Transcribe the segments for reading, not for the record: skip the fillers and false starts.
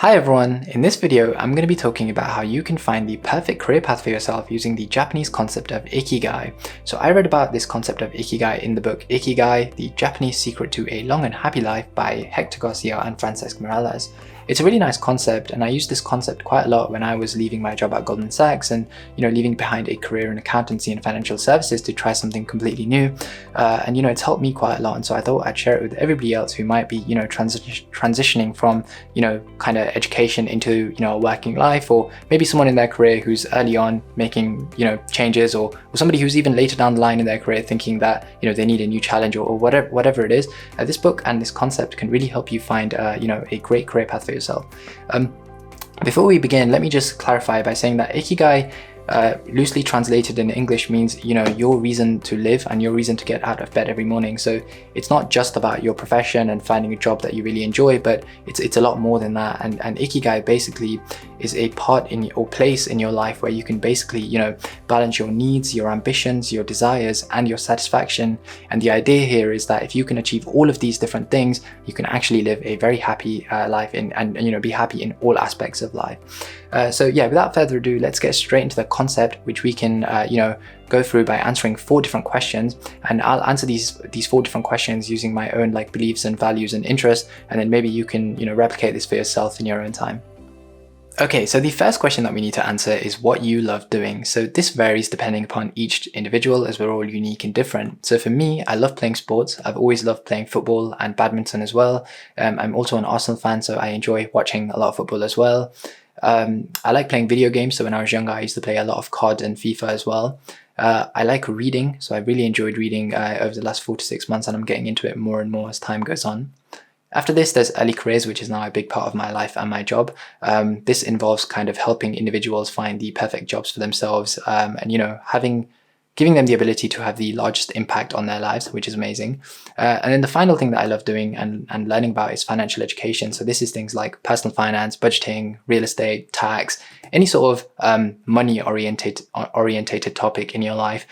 Hi everyone, in this video I'm going to be talking about how you can find the perfect career path for yourself using the Japanese concept of Ikigai. So I read about this concept of Ikigai in the book Ikigai, The Japanese Secret to a Long and Happy Life by Hector Garcia and Francesc Morales. It's a really nice concept, and I used this concept quite a lot when I was leaving my job at Goldman Sachs and leaving behind a career in accountancy and financial services to try something completely new. And it's helped me quite a lot, and so I thought I'd share it with everybody else who might be transitioning from kind of education into a working life, or maybe someone in their career who's early on making changes, or somebody who's even later down the line in their career thinking that they need a new challenge, or whatever it is. This book and this concept can really help you find a great career path for yourself. Before we begin, let me just clarify by saying that Ikigai, loosely translated in English, means your reason to live and your reason to get out of bed every morning. So it's not just about your profession and finding a job that you really enjoy, but it's a lot more than that. And Ikigai basically is a part in or place in your life where you can basically balance your needs, your ambitions, your desires, and your satisfaction. And the idea here is that if you can achieve all of these different things, you can actually live a very happy life and be happy in all aspects of life. So yeah, without further ado, let's get straight into the concept, which we can go through by answering 4 different questions. And I'll answer these 4 different questions using my own beliefs and values and interests, and then maybe you can replicate this for yourself in your own time. Okay, so the first question that we need to answer is what you love doing. So this varies depending upon each individual, as we're all unique and different. So for me, I love playing sports. I've always loved playing football and badminton as well. I'm also an Arsenal fan, so I enjoy watching a lot of football as well. I like playing video games. So when I was younger, I used to play a lot of COD and FIFA as well. I like reading. So I really enjoyed reading over the last 4 to 6 months, and I'm getting into it more and more as time goes on. After this, there's early careers, which is now a big part of my life and my job. This involves kind of helping individuals find the perfect jobs for themselves, and giving them the ability to have the largest impact on their lives, which is amazing. And then the final thing that I love doing and learning about is financial education. So this is things like personal finance, budgeting, real estate, tax, any sort of money-orientated topic in your life.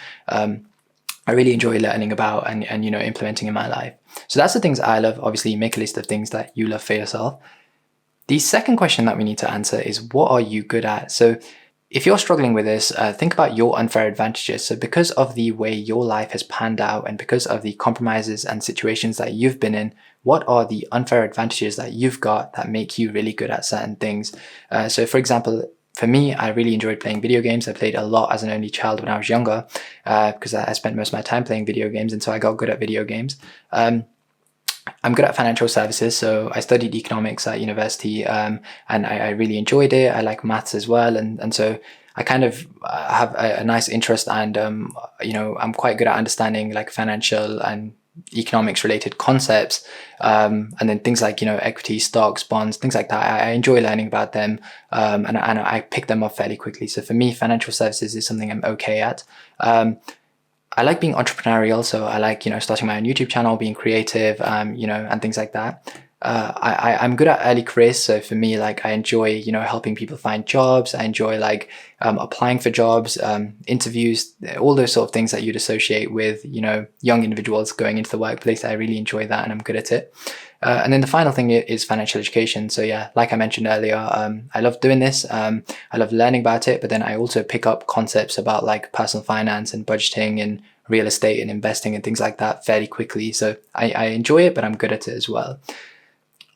I really enjoy learning about and implementing in my life. So that's the things I love. Obviously, make a list of things that you love for yourself. The second question that we need to answer is, what are you good at? So if you're struggling with this, think about your unfair advantages. So because of the way your life has panned out and because of the compromises and situations that you've been in, what are the unfair advantages that you've got that make you really good at certain things? So for example, for me, I really enjoyed playing video games. I played a lot as an only child when I was younger because I spent most of my time playing video games, and so I got good at video games. I'm good at financial services, so I studied economics at university, and I really enjoyed it. I like maths as well, and so I kind of have a nice interest, and I'm quite good at understanding financial and economics related concepts, and then things like equity, stocks, bonds, things like that. I enjoy learning about them, and I pick them up fairly quickly. So for me, financial services is something I'm okay at. I like being entrepreneurial, so I like starting my own YouTube channel, being creative, and things like that. I'm good at early careers, so for me, I enjoy helping people find jobs. I enjoy applying for jobs, interviews, all those sort of things that you'd associate with young individuals going into the workplace. I really enjoy that, and I'm good at it. And then the final thing is financial education. So yeah, like I mentioned earlier, I love doing this. I love learning about it, but then I also pick up concepts about personal finance and budgeting and real estate and investing and things like that fairly quickly. So I enjoy it, but I'm good at it as well.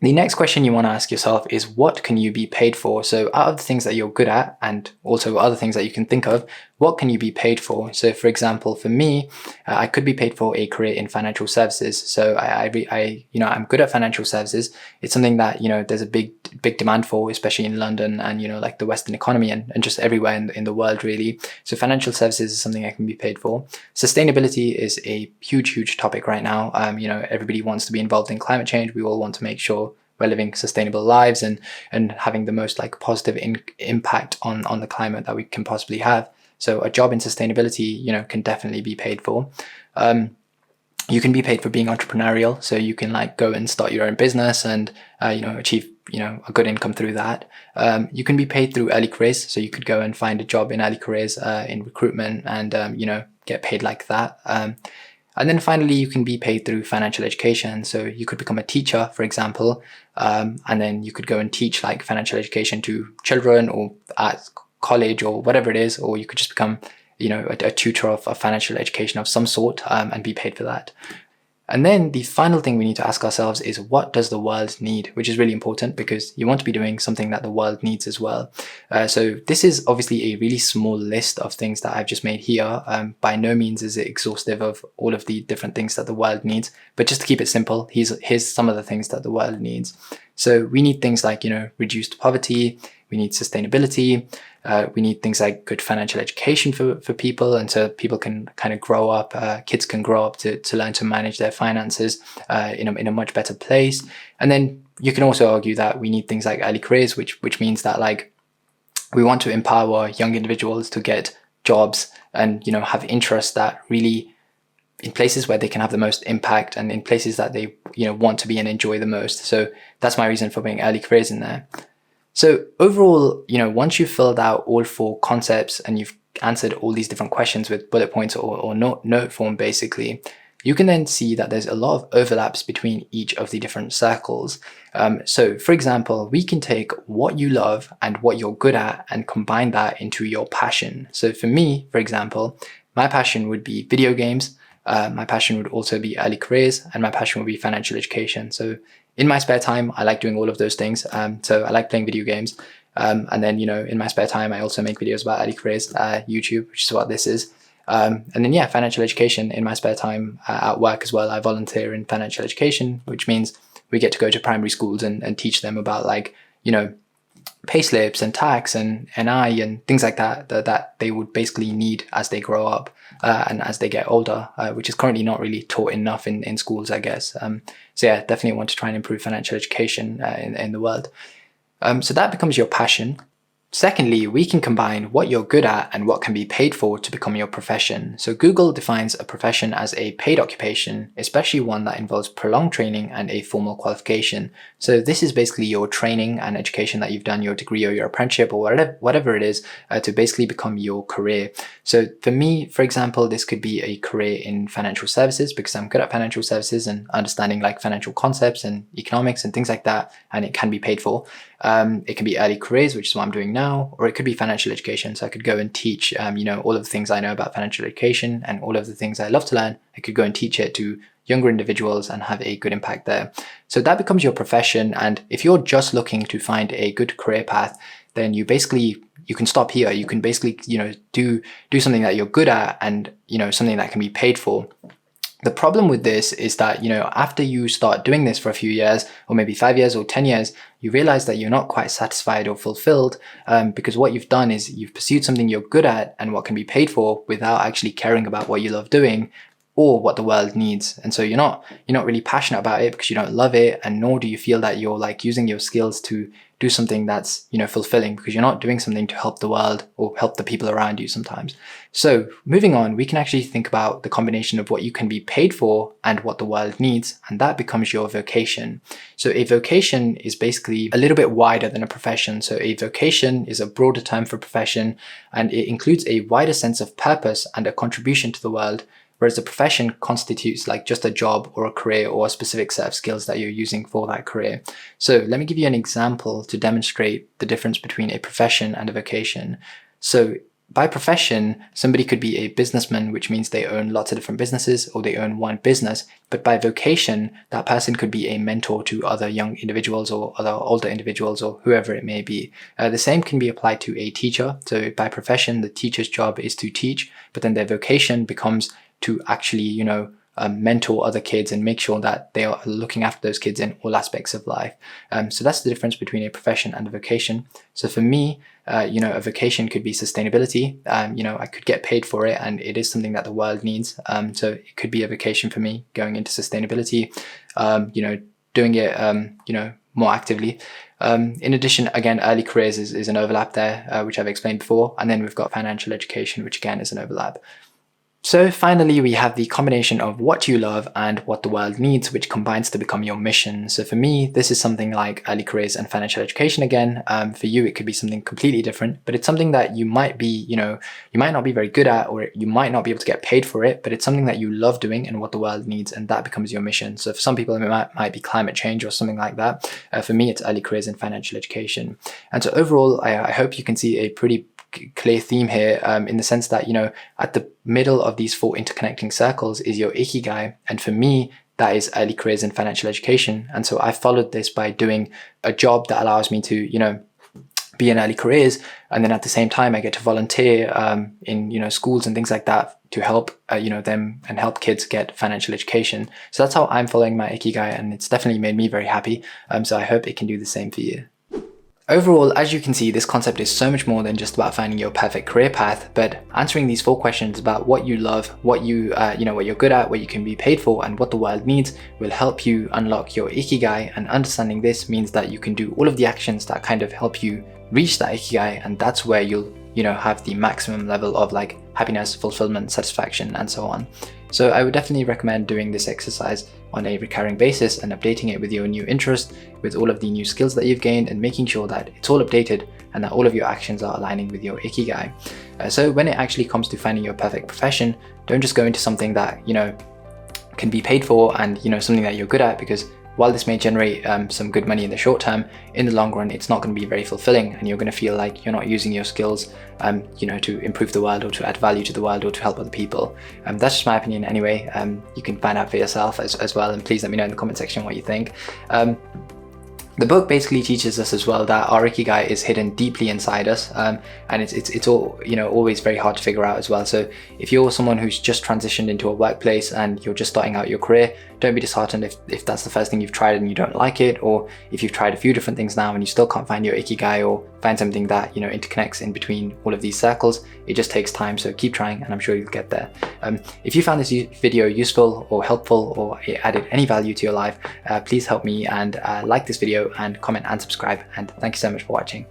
The next question you want to ask yourself is, what can you be paid for? So out of the things that you're good at, and also other things that you can think of, what can you be paid for? So for example, for me, I could be paid for a career in financial services. So I'm good at financial services. It's something that, there's a big demand for, especially in London and, the Western economy and just everywhere in the world, really. So financial services is something I can be paid for. Sustainability is a huge topic right now. Everybody wants to be involved in climate change. We all want to make sure we're living sustainable lives and having the most positive impact on the climate that we can possibly have. So a job in sustainability, can definitely be paid for. You can be paid for being entrepreneurial. So you can go and start your own business and, achieve, a good income through that. You can be paid through early careers. So you could go and find a job in early careers, in recruitment and, get paid like that. And then finally, you can be paid through financial education. So you could become a teacher, for example, and then you could go and teach like financial education to children or at college or whatever it is, or you could just become, a tutor of financial education of some sort, and be paid for that. And then the final thing we need to ask ourselves is, what does the world need? Which is really important, because you want to be doing something that the world needs as well. So this is obviously a really small list of things that I've just made here. By no means is it exhaustive of all of the different things that the world needs, but just to keep it simple, here's some of the things that the world needs. So we need things like, reduced poverty, we need sustainability, we need things like good financial education for people, and so people can kind of grow up, kids can grow up to learn to manage their finances in a much better place. And then you can also argue that we need things like early careers, which means that like we want to empower young individuals to get jobs and have interests that really in places where they can have the most impact and in places that they want to be and enjoy the most. So that's my reason for putting early careers in there. So overall, once you've filled out all 4 concepts and you've answered all these different questions with bullet points or note form, basically, you can then see that there's a lot of overlaps between each of the different circles. So for example, we can take what you love and what you're good at and combine that into your passion. So for me, for example, my passion would be video games. My passion would also be early careers, and my passion would be financial education. So in my spare time, I like doing all of those things. So I like playing video games. And then, in my spare time, I also make videos about early careers, YouTube, which is what this is. And then, financial education in my spare time at work as well. I volunteer in financial education, which means we get to go to primary schools and teach them about like, pay slips and tax and NI and things like that they would basically need as they grow up and as they get older, which is currently not really taught enough in schools, I guess. So yeah, definitely want to try and improve financial education in the world. So that becomes your passion. Secondly, we can combine what you're good at and what can be paid for to become your profession. So Google defines a profession as a paid occupation, especially one that involves prolonged training and a formal qualification. So this is basically your training and education that you've done, your degree or your apprenticeship or whatever it is, to basically become your career. So for me, for example, this could be a career in financial services because I'm good at financial services and understanding like financial concepts and economics and things like that, and it can be paid for. It can be early careers, which is what I'm doing now, or it could be financial education. So I could go and teach, all of the things I know about financial education and all of the things I love to learn. I could go and teach it to younger individuals and have a good impact there. So that becomes your profession. And if you're just looking to find a good career path, then you can stop here. You can basically, do something that you're good at and, something that can be paid for. The problem with this is that, after you start doing this for a few years, or maybe 5 years or 10 years, you realize that you're not quite satisfied or fulfilled, because what you've done is you've pursued something you're good at and what can be paid for without actually caring about what you love doing or what the world needs. And so you're not really passionate about it because you don't love it, and nor do you feel that you're like using your skills to do something that's, fulfilling, because you're not doing something to help the world or help the people around you sometimes. So moving on, we can actually think about the combination of what you can be paid for and what the world needs, and that becomes your vocation. So a vocation is basically a little bit wider than a profession. So a vocation is a broader term for profession, and it includes a wider sense of purpose and a contribution to the world, whereas the profession constitutes like just a job or a career or a specific set of skills that you're using for that career. So let me give you an example to demonstrate the difference between a profession and a vocation. So by profession, somebody could be a businessman, which means they own lots of different businesses or they own one business. But by vocation, that person could be a mentor to other young individuals or other older individuals or whoever it may be. The same can be applied to a teacher. So by profession, the teacher's job is to teach, but then their vocation becomes to actually, mentor other kids and make sure that they are looking after those kids in all aspects of life. So that's the difference between a profession and a vocation. So for me, a vocation could be sustainability. I could get paid for it, and it is something that the world needs. So it could be a vocation for me going into sustainability, doing it, more actively. In addition, again, early careers is an overlap there, which I've explained before. And then we've got financial education, which again is an overlap. So finally, we have the combination of what you love and what the world needs, which combines to become your mission. So for me, this is something like early careers and financial education again. For you, it could be something completely different, but it's something that you might be, you might not be very good at, or you might not be able to get paid for it, but it's something that you love doing and what the world needs, and that becomes your mission. So for some people, it might be climate change or something like that. For me, it's early careers and financial education. And so overall, I hope you can see a pretty clear theme here, in the sense that, at the middle of these 4 interconnecting circles is your Ikigai. And for me, that is early careers and financial education. And so I followed this by doing a job that allows me to, be in early careers. And then at the same time, I get to volunteer in, schools and things like that to help, them and help kids get financial education. So that's how I'm following my Ikigai, and it's definitely made me very happy. So I hope it can do the same for you. Overall, as you can see, this concept is so much more than just about finding your perfect career path, but answering these 4 questions about what you love, what what you're good at, what you can be paid for, and what the world needs will help you unlock your Ikigai. And understanding this means that you can do all of the actions that kind of help you reach that Ikigai, and that's where you'll have the maximum level of like happiness, fulfillment, satisfaction, and so on. So I would definitely recommend doing this exercise on a recurring basis and updating it with your new interest, with all of the new skills that you've gained, and making sure that it's all updated and that all of your actions are aligning with your Ikigai. So when it actually comes to finding your perfect profession, don't just go into something that can be paid for and something that you're good at, because while this may generate some good money in the short term, in the long run, it's not going to be very fulfilling, and you're going to feel like you're not using your skills, to improve the world or to add value to the world or to help other people. That's just my opinion anyway. You can find out for yourself as well, and please let me know in the comment section what you think. The book basically teaches us as well that our Ikigai is hidden deeply inside us, and it's all always very hard to figure out as well. So if you're someone who's just transitioned into a workplace and you're just starting out your career, don't be disheartened if that's the first thing you've tried and you don't like it, or if you've tried a few different things now and you still can't find your Ikigai or find something that interconnects in between all of these circles. It just takes time, so keep trying and I'm sure you'll get there. If you found this video useful or helpful, or it added any value to your life, please help me and like this video and comment and subscribe, and thank you so much for watching.